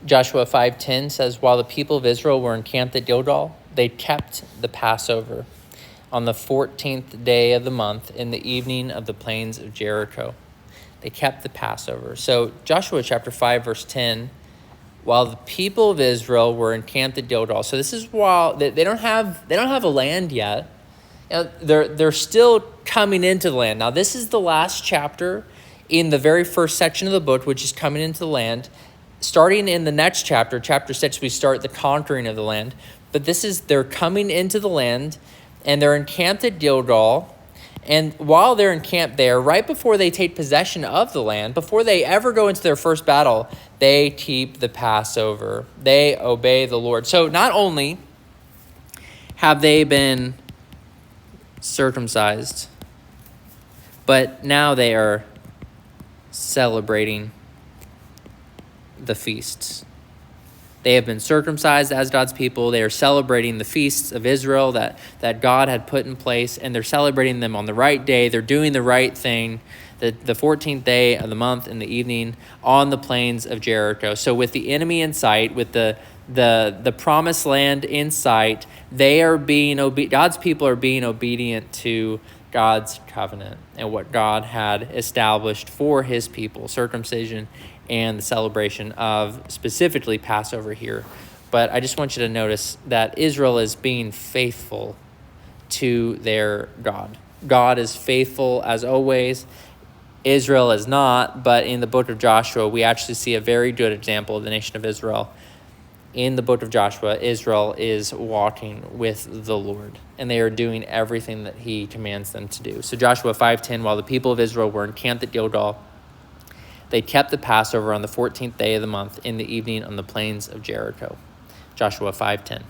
Joshua 5:10 says, while the people of Israel were encamped at Gilgal, they kept the Passover on the 14th day of the month in the evening of the plains of Jericho. They kept the Passover. So Joshua chapter 5, verse 10, while the people of Israel were encamped at Gilgal. So this is while they don't have a land yet. They're still coming into the land. Now this is the last chapter in the very first section of the book, which is coming into the land. Starting in the next chapter, chapter 6, we start the conquering of the land. But they're coming into the land, and they're encamped at Gilgal. And while they're encamped there, right before they take possession of the land, before they ever go into their first battle, they keep the Passover. They obey the Lord. So not only have they been circumcised, but now they are celebrating the feasts. They have been circumcised as God's people. They are celebrating the feasts of Israel that God had put in place, and they're celebrating them on the right day. They're doing the right thing, the 14th day of the month in the evening on the plains of Jericho. So with the enemy in sight, with the promised land in sight, God's people are being obedient to God's covenant and what God had established for his people, circumcision and the celebration of specifically Passover here. But I just want you to notice that Israel is being faithful to their God. God is faithful as always. Israel is not, but in the book of Joshua, we actually see a very good example of the nation of Israel. In the book of Joshua, Israel is walking with the Lord, and they are doing everything that he commands them to do. So Joshua 5:10, while the people of Israel were encamped at Gilgal, they kept the Passover on the 14th day of the month in the evening on the plains of Jericho. Joshua 5:10.